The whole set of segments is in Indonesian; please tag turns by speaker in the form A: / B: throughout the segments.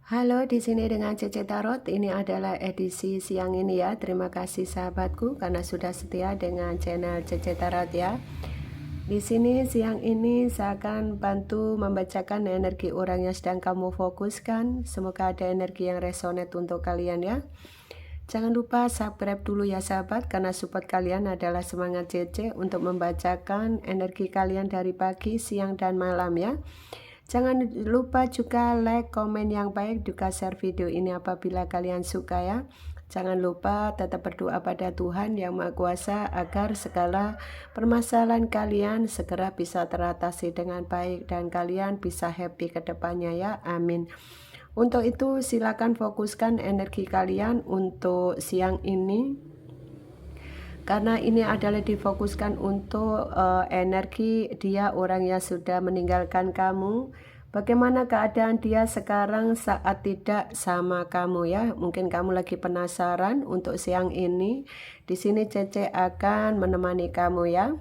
A: Halo, di sini dengan Cece Tarot. Ini adalah edisi siang ini ya. Terima kasih sahabatku karena sudah setia dengan channel Cece Tarot ya. Di sini siang ini saya akan bantu membacakan energi orang yang sedang kamu fokuskan. Semoga ada energi yang resonate untuk kalian ya. Jangan lupa subscribe dulu ya sahabat, karena support kalian adalah semangat Cece untuk membacakan energi kalian dari pagi, siang, dan malam ya. Jangan lupa juga like, komen yang baik, juga share video ini apabila kalian suka ya. Jangan lupa tetap berdoa pada Tuhan Yang Maha Kuasa agar segala permasalahan kalian segera bisa teratasi dengan baik dan kalian bisa happy ke depannya ya. Amin. Untuk itu silakan fokuskan energi kalian untuk siang ini, karena ini adalah difokuskan untuk energi dia orang yang sudah meninggalkan kamu. Bagaimana keadaan dia sekarang saat tidak sama kamu ya? Mungkin kamu lagi penasaran. Untuk siang ini di sini Cece akan menemani kamu ya.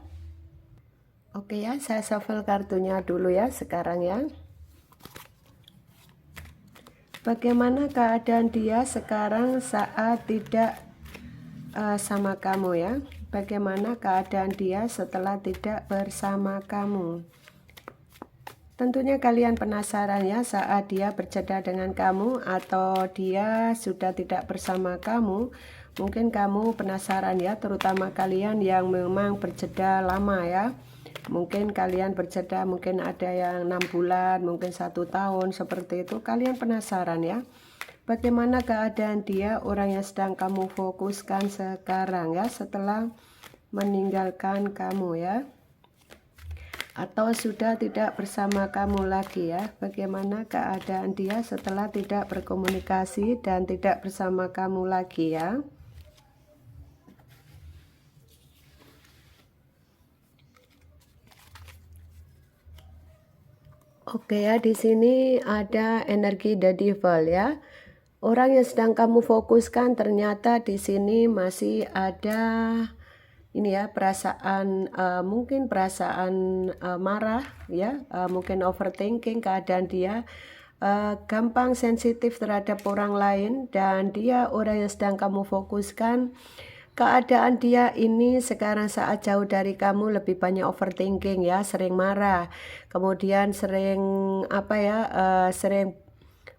A: Oke ya, saya shuffle kartunya dulu ya sekarang ya. Bagaimana keadaan dia sekarang saat tidak sama kamu ya? Bagaimana keadaan dia setelah tidak bersama kamu? Tentunya kalian penasaran ya saat dia berjeda dengan kamu atau dia sudah tidak bersama kamu. Mungkin kamu penasaran ya, terutama kalian yang memang berjeda lama ya. Mungkin kalian berjeda, mungkin ada yang 6 bulan, mungkin 1 tahun, seperti itu. Kalian penasaran ya, bagaimana keadaan dia orang yang sedang kamu fokuskan sekarang ya, setelah meninggalkan kamu ya, atau sudah tidak bersama kamu lagi ya. Bagaimana keadaan dia setelah tidak berkomunikasi dan tidak bersama kamu lagi ya. Oke ya, di sini ada energi The Devil ya. Orang yang sedang kamu fokuskan ternyata di sini masih ada ini ya, perasaan mungkin perasaan marah ya, mungkin overthinking keadaan dia, gampang sensitif terhadap orang lain, dan dia orang yang sedang kamu fokuskan. Keadaan dia ini sekarang saat jauh dari kamu lebih banyak overthinking ya, sering marah, kemudian sering apa ya, sering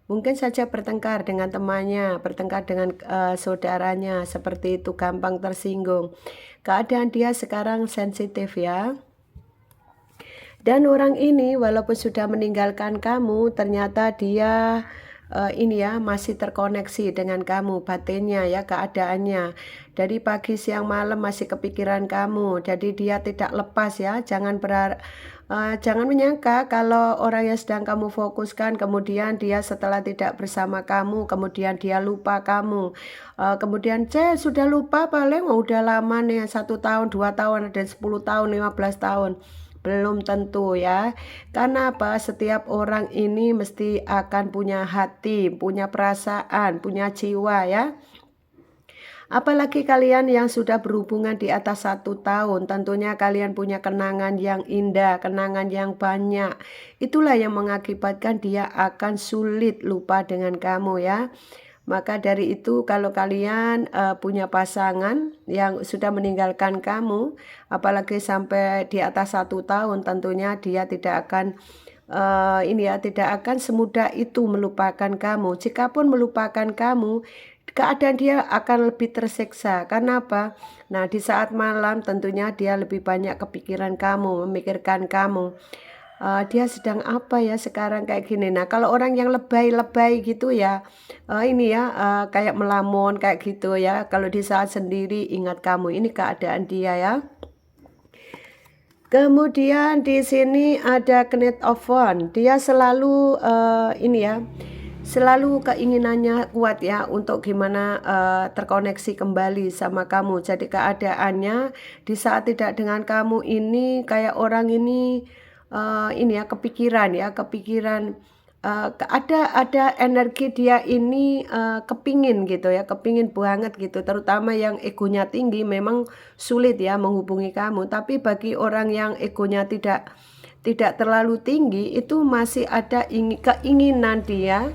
A: mungkin saja bertengkar dengan temannya, bertengkar dengan saudaranya, seperti itu, gampang tersinggung. Keadaan dia sekarang sensitif ya. Dan orang ini walaupun sudah meninggalkan kamu, ternyata dia ini ya masih terkoneksi dengan kamu, batinnya ya, keadaannya. Dari pagi siang malam masih kepikiran kamu. Jadi dia tidak lepas ya. Jangan menyangka kalau orang yang sedang kamu fokuskan kemudian dia setelah tidak bersama kamu kemudian dia lupa kamu. Kemudian sudah lupa, paling udah lama nih, 1 tahun, 2 tahun, dan 10 tahun, 15 tahun. Belum tentu ya. Karena apa? Setiap orang ini mesti akan punya hati, punya perasaan, punya jiwa ya. Apalagi kalian yang sudah berhubungan di atas 1 tahun, tentunya kalian punya kenangan yang indah, kenangan yang banyak. Itulah yang mengakibatkan dia akan sulit lupa dengan kamu ya. Maka dari itu kalau kalian punya pasangan yang sudah meninggalkan kamu, apalagi sampai di atas 1 tahun, tentunya dia tidak akan ini ya, tidak akan semudah itu melupakan kamu. Jikapun melupakan kamu, keadaan dia akan lebih tersiksa. Karena apa? Nah, di saat malam tentunya dia lebih banyak kepikiran kamu, memikirkan kamu. Dia sedang apa ya sekarang kayak gini. Nah, kalau orang yang lebay-lebay gitu ya, ini ya, kayak melamun kayak gitu ya. Kalau di saat sendiri ingat kamu, ini keadaan dia ya. Kemudian di sini ada Knight of Wands. Dia selalu ini ya, selalu keinginannya kuat ya untuk gimana terkoneksi kembali sama kamu. Jadi keadaannya di saat tidak dengan kamu ini kayak orang ini ya, kepikiran ya, kepikiran, ada energi dia ini kepingin gitu ya, kepingin banget gitu. Terutama yang egonya tinggi memang sulit ya menghubungi kamu. Tapi bagi orang yang egonya tidak terlalu tinggi, itu masih ada keinginan dia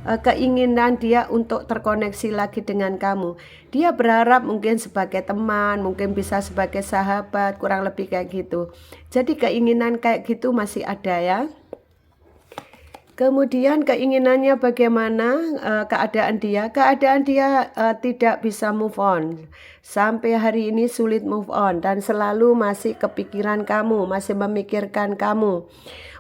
A: keinginan dia untuk terkoneksi lagi dengan kamu. Dia berharap mungkin sebagai teman, mungkin bisa sebagai sahabat, kurang lebih kayak gitu. Jadi keinginan kayak gitu masih ada ya. Kemudian keinginannya bagaimana keadaan dia? Keadaan dia tidak bisa move on. Sampai hari ini sulit move on dan selalu masih kepikiran kamu, masih memikirkan kamu.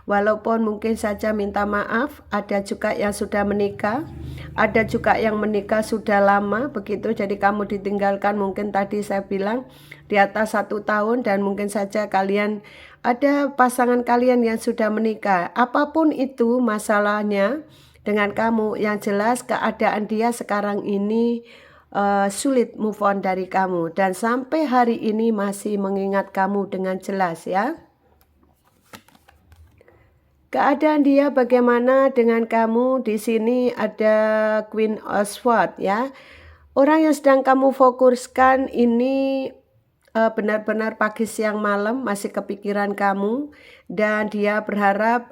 A: Walaupun mungkin saja minta maaf, ada juga yang sudah menikah, ada juga yang menikah sudah lama begitu. Jadi kamu ditinggalkan mungkin tadi saya bilang di atas 1 tahun dan mungkin saja kalian ada pasangan kalian yang sudah menikah. Apapun itu masalahnya dengan kamu, yang jelas keadaan dia sekarang ini sulit move on dari kamu dan sampai hari ini masih mengingat kamu dengan jelas ya. Keadaan dia bagaimana dengan kamu? Di sini ada Queen of Swords ya. Orang yang sedang kamu fokuskan ini benar-benar pagi siang malam masih kepikiran kamu dan dia berharap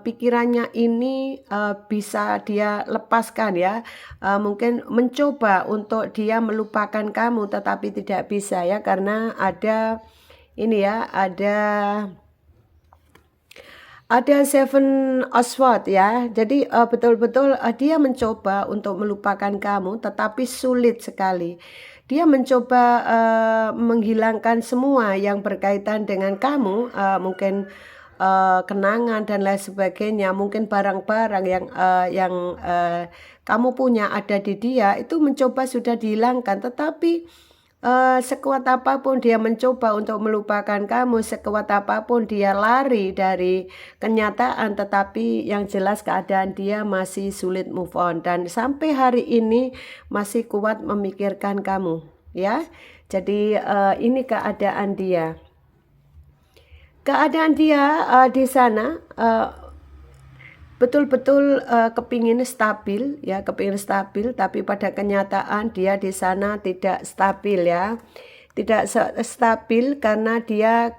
A: pikirannya ini bisa dia lepaskan ya. Mungkin mencoba untuk dia melupakan kamu tetapi tidak bisa ya, karena ada ini ya, ada Seven of Swords ya. Jadi betul-betul dia mencoba untuk melupakan kamu tetapi sulit sekali. Dia mencoba menghilangkan semua yang berkaitan dengan kamu, mungkin kenangan dan lain sebagainya, mungkin barang-barang yang kamu punya ada di dia itu mencoba sudah dihilangkan, tetapi sekuat apapun dia mencoba untuk melupakan kamu, sekuat apapun dia lari dari kenyataan, tetapi yang jelas keadaan dia masih sulit move on dan sampai hari ini masih kuat memikirkan kamu ya. Jadi ini keadaan dia. Keadaan dia di sana betul-betul kepingin stabil ya, kepingin stabil, tapi pada kenyataan dia di sana tidak stabil ya, tidak stabil karena dia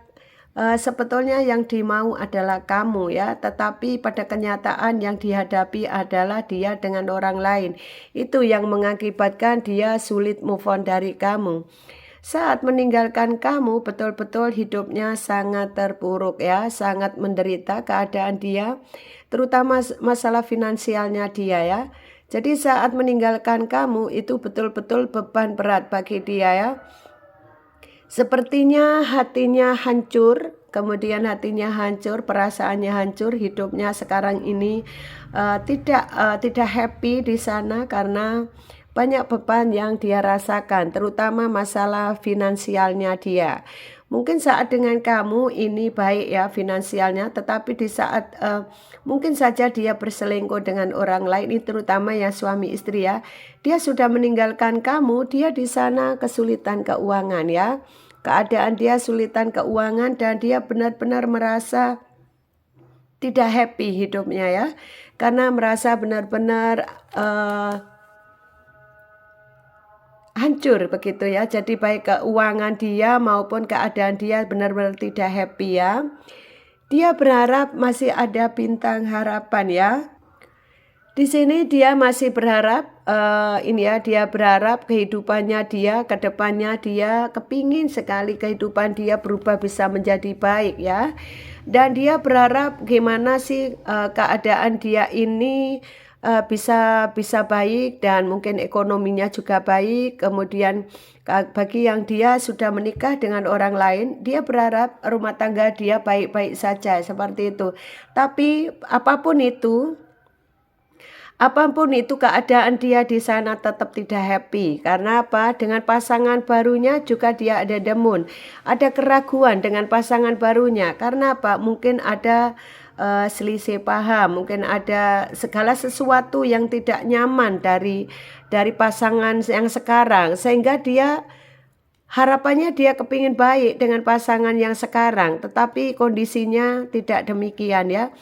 A: sebetulnya yang dimau adalah kamu ya, tetapi pada kenyataan yang dihadapi adalah dia dengan orang lain. Itu yang mengakibatkan dia sulit move on dari kamu. Saat meninggalkan kamu betul-betul hidupnya sangat terpuruk ya, sangat menderita keadaan dia, terutama masalah finansialnya dia ya. Jadi saat meninggalkan kamu itu betul-betul beban berat bagi dia ya. Sepertinya hatinya hancur, kemudian hatinya hancur, perasaannya hancur, hidupnya sekarang ini tidak happy di sana karena banyak beban yang dia rasakan, terutama masalah finansialnya dia. Mungkin saat dengan kamu ini baik ya finansialnya, tetapi di saat mungkin saja dia berselingkuh dengan orang lain, ini terutama yang suami istri ya. Dia sudah meninggalkan kamu, dia di sana kesulitan keuangan ya. Keadaan dia sulitan keuangan dan dia benar-benar merasa tidak happy hidupnya ya. Karena merasa benar-benar hancur begitu ya. Jadi baik keuangan dia maupun keadaan dia benar-benar tidak happy ya. Dia berharap masih ada bintang harapan ya. Di sini dia masih berharap ini ya, dia berharap kehidupannya dia ke depannya dia kepingin sekali kehidupan dia berubah bisa menjadi baik ya. Dan dia berharap gimana sih keadaan dia ini bisa baik dan mungkin ekonominya juga baik. Kemudian bagi yang dia sudah menikah dengan orang lain, dia berharap rumah tangga dia baik-baik saja seperti itu. Tapi apapun itu keadaan dia di sana tetap tidak happy. Karena apa? Dengan pasangan barunya juga dia ada demun. Ada keraguan dengan pasangan barunya. Karena apa? Mungkin ada selisih paham, mungkin ada segala sesuatu yang tidak nyaman dari pasangan yang sekarang, sehingga dia harapannya dia kepingin baik dengan pasangan yang sekarang, tetapi kondisinya tidak demikian ya.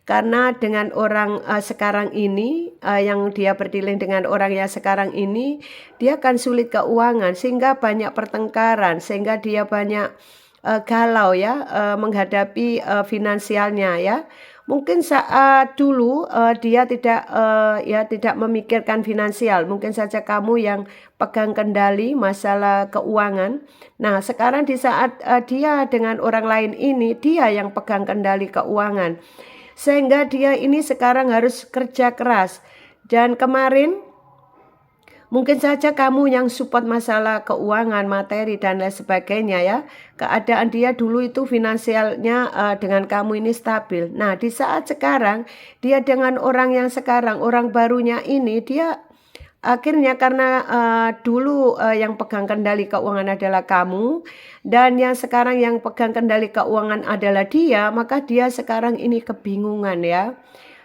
A: Karena dengan orang sekarang ini, yang dia berdiling dengan orang yang sekarang ini, dia akan sulit keuangan sehingga banyak pertengkaran, sehingga dia banyak galau ya menghadapi finansialnya ya. Mungkin saat dulu dia tidak memikirkan finansial. Mungkin saja kamu yang pegang kendali masalah keuangan. Nah, sekarang di saat dia dengan orang lain ini, dia yang pegang kendali keuangan. Sehingga dia ini sekarang harus kerja keras. Dan kemarin mungkin saja kamu yang support masalah keuangan, materi, dan lain sebagainya ya. Keadaan dia dulu itu finansialnya dengan kamu ini stabil. Nah, di saat sekarang, dia dengan orang yang sekarang, orang barunya ini, dia akhirnya karena dulu yang pegang kendali keuangan adalah kamu, dan yang sekarang yang pegang kendali keuangan adalah dia, maka dia sekarang ini kebingungan ya.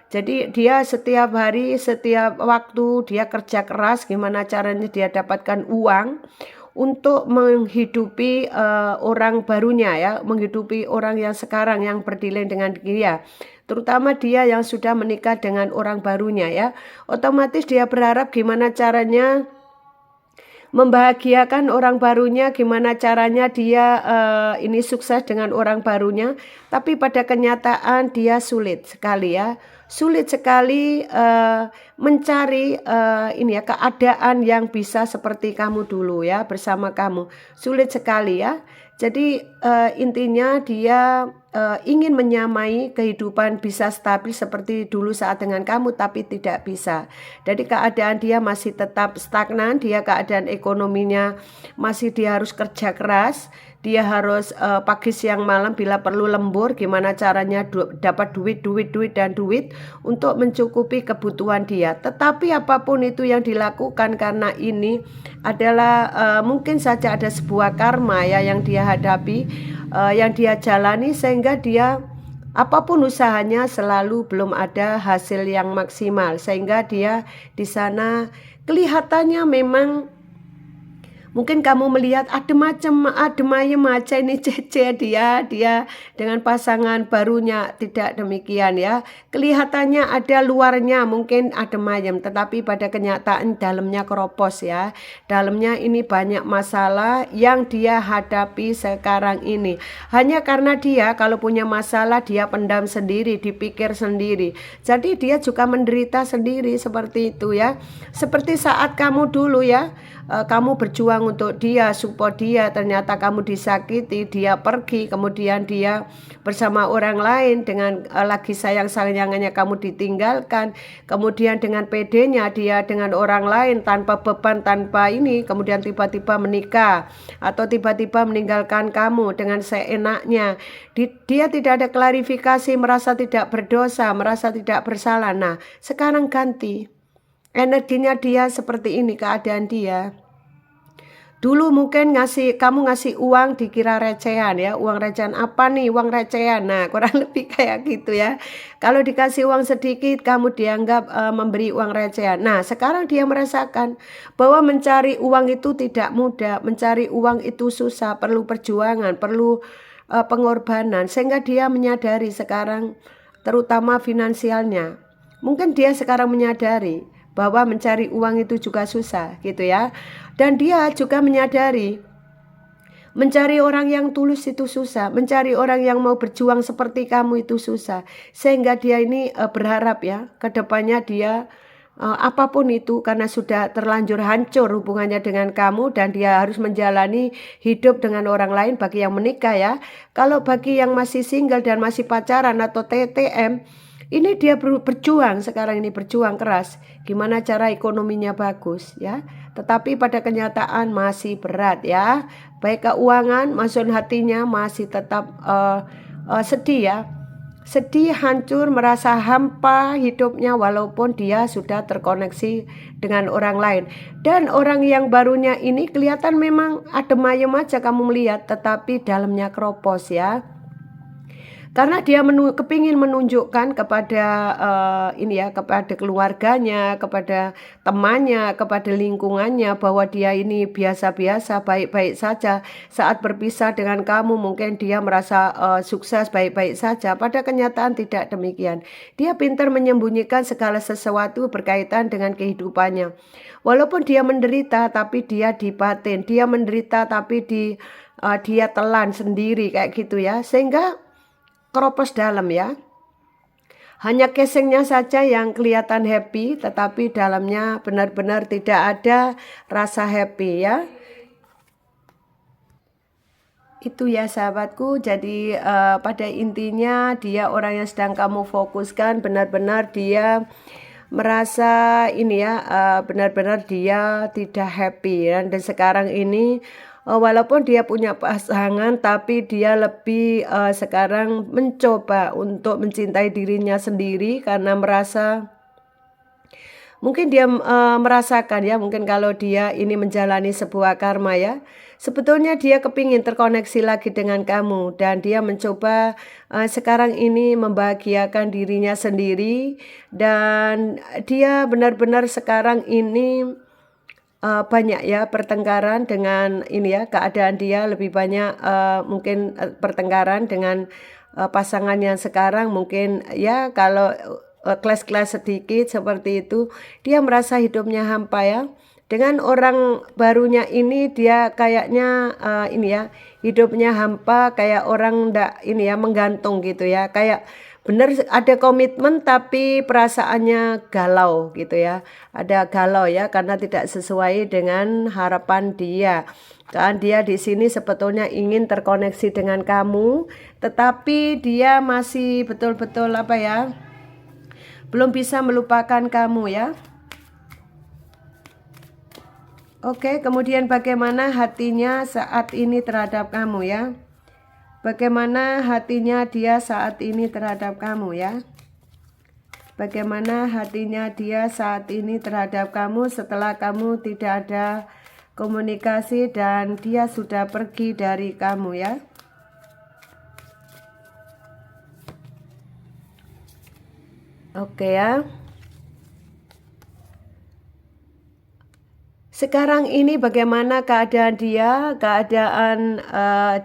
A: Jadi dia setiap hari, setiap waktu dia kerja keras, gimana caranya dia dapatkan uang untuk menghidupi orang barunya ya, menghidupi orang yang sekarang yang berdilai dengan dia. Terutama dia yang sudah menikah dengan orang barunya ya. Otomatis dia berharap gimana caranya membahagiakan orang barunya, gimana caranya dia ini sukses dengan orang barunya. Tapi pada kenyataan dia sulit sekali ya. Sulit sekali mencari ini ya keadaan yang bisa seperti kamu dulu ya bersama kamu. Sulit sekali ya. Jadi intinya dia ingin menyamai kehidupan bisa stabil seperti dulu saat dengan kamu, tapi tidak bisa. Jadi keadaan dia masih tetap stagnan, dia keadaan ekonominya masih dia harus kerja keras. Dia harus pagi siang malam bila perlu lembur, gimana caranya dapat duit untuk mencukupi kebutuhan dia. Tetapi apapun itu yang dilakukan karena ini adalah mungkin saja ada sebuah karma ya yang dia hadapi, yang dia jalani, sehingga dia apapun usahanya selalu belum ada hasil yang maksimal, sehingga dia di sana kelihatannya memang mungkin kamu melihat adem ayem aja ini Cece dia dengan pasangan barunya, tidak demikian ya. Kelihatannya ada luarnya mungkin adem ayem, tetapi pada kenyataan dalamnya keropos ya. Dalamnya ini banyak masalah yang dia hadapi sekarang ini. Hanya karena dia kalau punya masalah dia pendam sendiri, dipikir sendiri. Jadi dia juga menderita sendiri seperti itu ya. Seperti saat kamu dulu ya, kamu berjuang untuk dia, support dia, ternyata kamu disakiti, dia pergi, kemudian dia bersama orang lain dengan lagi sayang-sayangnya kamu ditinggalkan, kemudian dengan pedenya dia dengan orang lain tanpa beban, tanpa ini, kemudian tiba-tiba menikah atau tiba-tiba meninggalkan kamu dengan seenaknya. Dia tidak ada klarifikasi, merasa tidak berdosa, merasa tidak bersalah. Nah, sekarang ganti. Energinya dia seperti ini, keadaan dia. Dulu mungkin kamu ngasih uang dikira recehan ya. Uang recehan apa nih? Uang recehan. Nah, kurang lebih kayak gitu ya. Kalau dikasih uang sedikit kamu dianggap memberi uang recehan. Nah, sekarang dia merasakan bahwa mencari uang itu tidak mudah. Mencari uang itu susah, perlu perjuangan, perlu pengorbanan. Sehingga dia menyadari sekarang terutama finansialnya. Mungkin dia sekarang menyadari bahwa mencari uang itu juga susah gitu ya. Dan dia juga menyadari mencari orang yang tulus itu susah, mencari orang yang mau berjuang seperti kamu itu susah. Sehingga dia ini berharap ya ke depannya dia apapun itu, karena sudah terlanjur hancur hubungannya dengan kamu dan dia harus menjalani hidup dengan orang lain bagi yang menikah ya. Kalau bagi yang masih single dan masih pacaran atau TTM, ini dia berjuang sekarang ini, berjuang keras. Gimana cara ekonominya bagus ya. Tetapi pada kenyataan masih berat ya. Baik keuangan maupun hatinya masih tetap sedih ya. Sedih, hancur, merasa hampa hidupnya walaupun dia sudah terkoneksi dengan orang lain. Dan orang yang barunya ini kelihatan memang adem ayem aja kamu melihat, tetapi dalamnya keropos ya. Karena dia kepingin menunjukkan kepada kepada keluarganya, kepada temannya, kepada lingkungannya bahwa dia ini biasa-biasa, baik-baik saja. Saat berpisah dengan kamu mungkin dia merasa sukses, baik-baik saja. Pada kenyataan tidak demikian. Dia pintar menyembunyikan segala sesuatu berkaitan dengan kehidupannya. Walaupun dia menderita, tapi dia di batin. Dia menderita, tapi dia telan sendiri kayak gitu ya. Sehingga keropos dalam ya. Hanya casingnya saja yang kelihatan happy, tetapi dalamnya benar-benar tidak ada rasa happy ya. Itu ya sahabatku, jadi pada intinya dia orang yang sedang kamu fokuskan, benar-benar dia merasa ini ya, benar-benar dia tidak happy dan sekarang ini walaupun dia punya pasangan tapi dia lebih sekarang mencoba untuk mencintai dirinya sendiri karena merasa mungkin dia merasakan ya, mungkin kalau dia ini menjalani sebuah karma ya, sebetulnya dia kepingin terkoneksi lagi dengan kamu dan dia mencoba sekarang ini membahagiakan dirinya sendiri dan dia benar-benar sekarang ini banyak ya pertengkaran dengan ini ya, keadaan dia lebih banyak mungkin pertengkaran dengan pasangan yang sekarang mungkin ya kalau kelas-kelas sedikit seperti itu, dia merasa hidupnya hampa ya. Dengan orang barunya ini dia kayaknya ini ya, hidupnya hampa kayak orang ndak ini ya menggantung gitu ya, kayak bener ada komitmen tapi perasaannya galau gitu ya. Ada galau ya karena tidak sesuai dengan harapan dia. Kan dia di sini sebetulnya ingin terkoneksi dengan kamu, tetapi dia masih betul-betul apa ya? Belum bisa melupakan kamu ya. Oke, kemudian bagaimana hatinya saat ini terhadap kamu ya? Bagaimana hatinya dia saat ini terhadap kamu ya? Bagaimana hatinya dia saat ini terhadap kamu setelah kamu tidak ada komunikasi dan dia sudah pergi dari kamu ya? Oke ya. Sekarang ini bagaimana keadaan dia,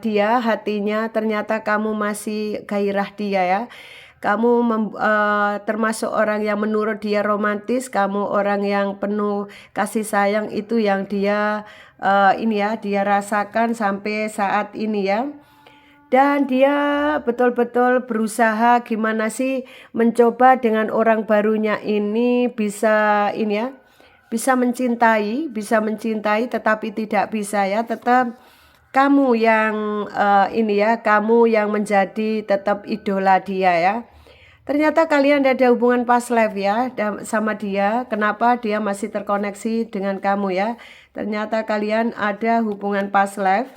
A: dia, hatinya, ternyata kamu masih gairah dia ya. Kamu termasuk orang yang menurut dia romantis, kamu orang yang penuh kasih sayang itu yang dia ini ya, dia rasakan sampai saat ini ya. Dan dia betul-betul berusaha gimana sih mencoba dengan orang barunya ini bisa ini ya, bisa mencintai tetapi tidak bisa ya, tetap kamu yang ini ya, kamu yang menjadi tetap idola dia ya. Ternyata kalian ada hubungan past life ya sama dia. Kenapa dia masih terkoneksi dengan kamu ya? Ternyata kalian ada hubungan past life.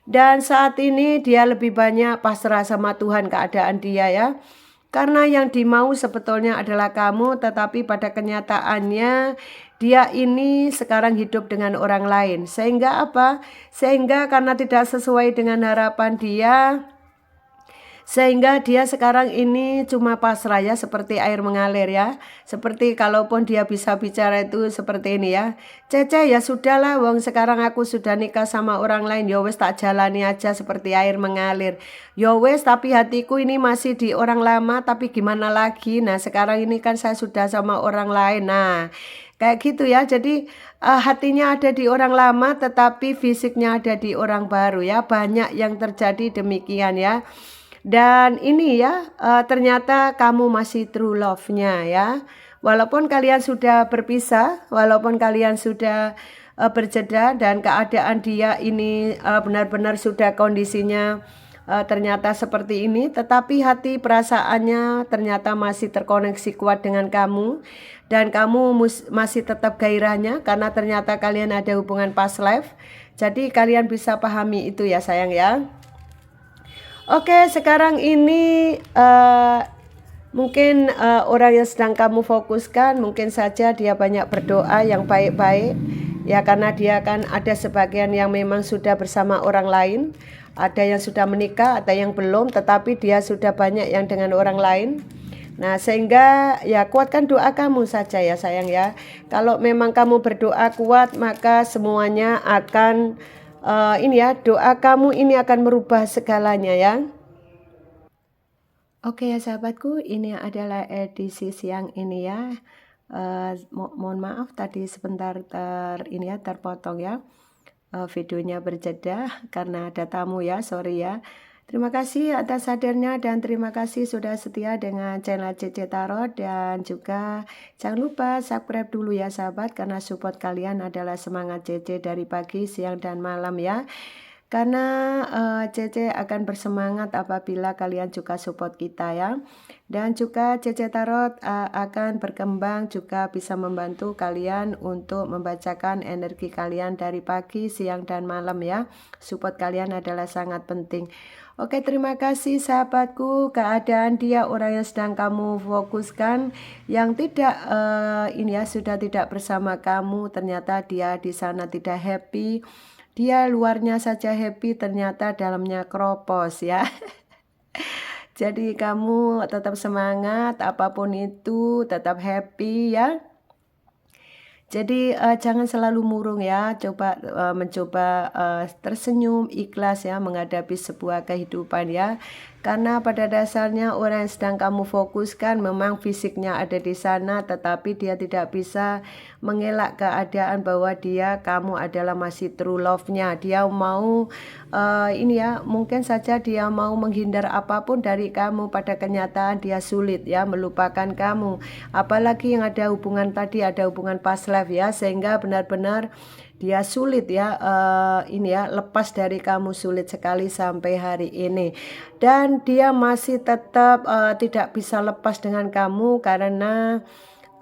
A: Dan saat ini dia lebih banyak pasrah sama Tuhan keadaan dia ya. Karena yang dimau sebetulnya adalah kamu, tetapi pada kenyataannya dia ini sekarang hidup dengan orang lain. Sehingga apa? Sehingga karena tidak sesuai dengan harapan dia, sehingga dia sekarang ini cuma pasrah ya, seperti air mengalir ya. Seperti kalaupun dia bisa bicara itu seperti ini ya. Cece ya sudahlah, wong sekarang aku sudah nikah sama orang lain. Ya wes tak jalani aja seperti air mengalir. Ya wes tapi hatiku ini masih di orang lama, tapi gimana lagi. Nah sekarang ini kan saya sudah sama orang lain. Nah kayak gitu ya. Jadi hatinya ada di orang lama tetapi fisiknya ada di orang baru ya. Banyak yang terjadi demikian ya. Dan ini ya, ternyata kamu masih true love-nya ya. Walaupun kalian sudah berpisah, walaupun kalian sudah berjeda dan keadaan dia ini benar-benar sudah kondisinya ternyata seperti ini, tetapi hati perasaannya ternyata masih terkoneksi kuat dengan kamu. Dan kamu masih tetap gairahnya karena ternyata kalian ada hubungan past life. Jadi kalian bisa pahami itu ya sayang ya. Oke, sekarang ini mungkin orang yang sedang kamu fokuskan, mungkin saja dia banyak berdoa yang baik-baik. Ya karena dia kan ada sebagian yang memang sudah bersama orang lain. Ada yang sudah menikah, ada yang belum, tetapi dia sudah banyak yang dengan orang lain. Nah sehingga ya kuatkan doa kamu saja ya sayang ya. Kalau memang kamu berdoa kuat maka semuanya akan ini ya, doa kamu ini akan merubah segalanya ya. Oke ya sahabatku, ini adalah edisi siang ini ya. Mohon maaf tadi sebentar terpotong ya. Videonya berjeda karena ada tamu ya, sorry ya. Terima kasih atas hadirnya dan terima kasih sudah setia dengan channel CC Tarot, dan juga jangan lupa subscribe dulu ya sahabat, karena support kalian adalah semangat CC dari pagi, siang, dan malam ya. Karena CC akan bersemangat apabila kalian juga support kita ya. Dan juga CC Tarot akan berkembang, juga bisa membantu kalian untuk membacakan energi kalian dari pagi, siang, dan malam ya. Support kalian adalah sangat penting. Oke, terima kasih sahabatku. Keadaan dia orang yang sedang kamu fokuskan, yang tidak ini ya sudah tidak bersama kamu, ternyata dia di sana tidak happy. Dia luarnya saja happy, ternyata dalamnya kropos ya. Jadi kamu tetap semangat, apapun itu tetap happy ya. Jadi jangan selalu murung ya, mencoba tersenyum, ikhlas ya menghadapi sebuah kehidupan ya. Karena pada dasarnya orang yang sedang kamu fokuskan memang fisiknya ada di sana, tetapi dia tidak bisa mengelak keadaan bahwa kamu adalah masih true love-nya. Dia mau ini ya, mungkin saja dia mau menghindar apapun dari kamu, pada kenyataan dia sulit ya melupakan kamu. Apalagi yang ada hubungan tadi, ada hubungan past life ya, sehingga benar-benar dia sulit ya ini ya lepas dari kamu, sulit sekali sampai hari ini. Dan dia masih tetap tidak bisa lepas dengan kamu karena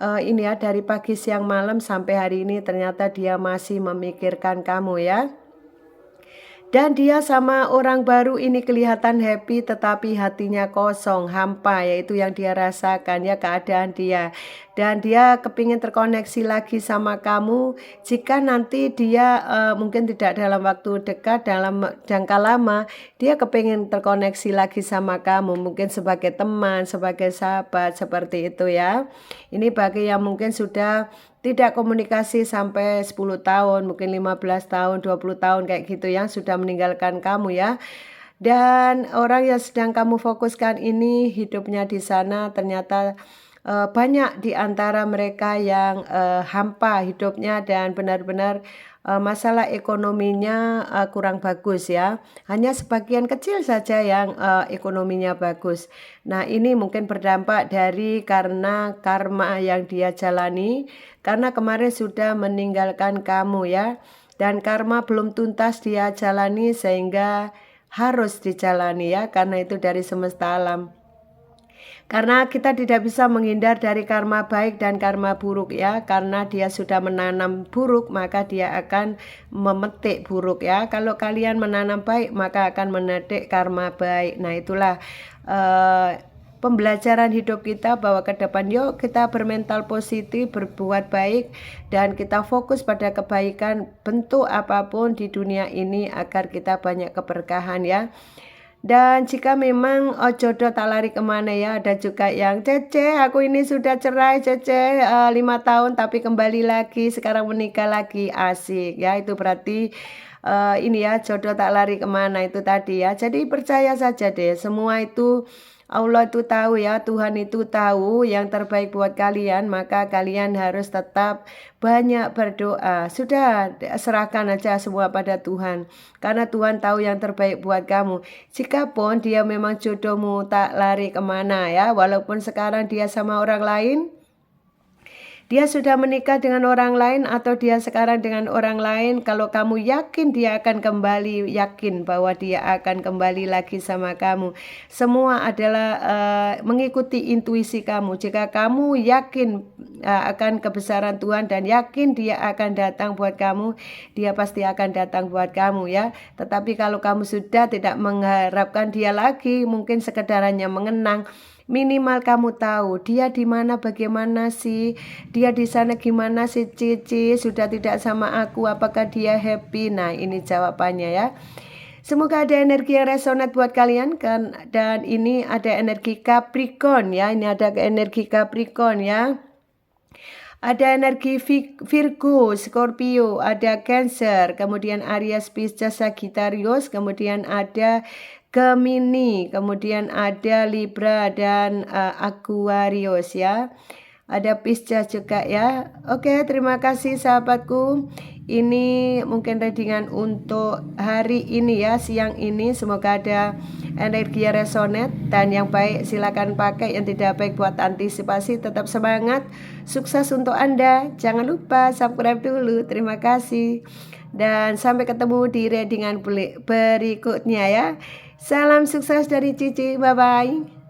A: ini ya dari pagi, siang, malam sampai hari ini ternyata dia masih memikirkan kamu ya. Dan dia sama orang baru ini kelihatan happy, tetapi hatinya kosong, hampa, yaitu yang dia rasakan ya, keadaan dia. Dan dia kepingin terkoneksi lagi sama kamu. Jika nanti dia mungkin tidak dalam waktu dekat, dalam jangka lama, dia kepingin terkoneksi lagi sama kamu, mungkin sebagai teman, sebagai sahabat, seperti itu ya. Ini bagi yang mungkin sudah tidak komunikasi sampai 10 tahun, mungkin 15 tahun, 20 tahun kayak gitu yang sudah meninggalkan kamu ya. Dan orang yang sedang kamu fokuskan ini hidupnya di sana ternyata banyak di antara mereka yang hampa hidupnya dan benar-benar masalah ekonominya kurang bagus ya. Hanya sebagian kecil saja yang ekonominya bagus. Nah, ini mungkin berdampak dari karena karma yang dia jalani, karena kemarin sudah meninggalkan kamu ya. Dan karma belum tuntas dia jalani sehingga harus dijalani ya, karena itu dari semesta alam. Karena kita tidak bisa menghindar dari karma baik dan karma buruk ya. Karena dia sudah menanam buruk, maka dia akan memetik buruk ya. Kalau kalian menanam baik, maka akan memetik karma baik. Nah, itulah pembelajaran hidup kita bahwa ke depan yuk kita bermental positif, berbuat baik, dan kita fokus pada kebaikan bentuk apapun di dunia ini agar kita banyak keberkahan ya. Dan jika memang jodoh tak lari kemana ya, ada juga yang Cece aku ini sudah cerai Cece 5 tahun tapi kembali lagi, sekarang menikah lagi, asik ya. Itu berarti ini ya, jodoh tak lari kemana itu tadi ya. Jadi percaya saja deh, semua itu Allah itu tahu ya, Tuhan itu tahu yang terbaik buat kalian, maka kalian harus tetap banyak berdoa. Sudah, serahkan aja semua pada Tuhan, karena Tuhan tahu yang terbaik buat kamu. Jikapun dia memang jodohmu tak lari kemana ya, walaupun sekarang dia sama orang lain, dia sudah menikah dengan orang lain, atau dia sekarang dengan orang lain, kalau kamu yakin dia akan kembali, yakin bahwa dia akan kembali lagi sama kamu. Semua adalah mengikuti intuisi kamu. Jika kamu yakin akan kebesaran Tuhan dan yakin dia akan datang buat kamu, dia pasti akan datang buat kamu ya. Tetapi kalau kamu sudah tidak mengharapkan dia lagi, mungkin sekedar hanya mengenang, minimal kamu tahu dia di mana, bagaimana sih dia di sana, gimana sih Cici, sudah tidak sama aku, apakah dia happy? Nah, ini jawabannya ya. Semoga ada energi yang resonate buat kalian kan. Dan ini ada energi Capricorn ya, ini ada energi Capricorn ya. Ada energi Virgo, Scorpio, ada Cancer, kemudian Aries, Pisces, Sagittarius, kemudian ada Gemini, kemudian ada Libra dan Aquarius ya. ada pizza juga ya. Oke, terima kasih sahabatku. Ini mungkin readingan untuk hari ini ya, siang ini. Semoga ada energi yang resonate dan yang baik silakan pakai, yang tidak baik buat antisipasi. Tetap semangat, sukses untuk Anda. Jangan lupa subscribe dulu. Terima kasih. Dan sampai ketemu di readingan berikutnya ya. Salam sukses dari Cici. Bye-bye.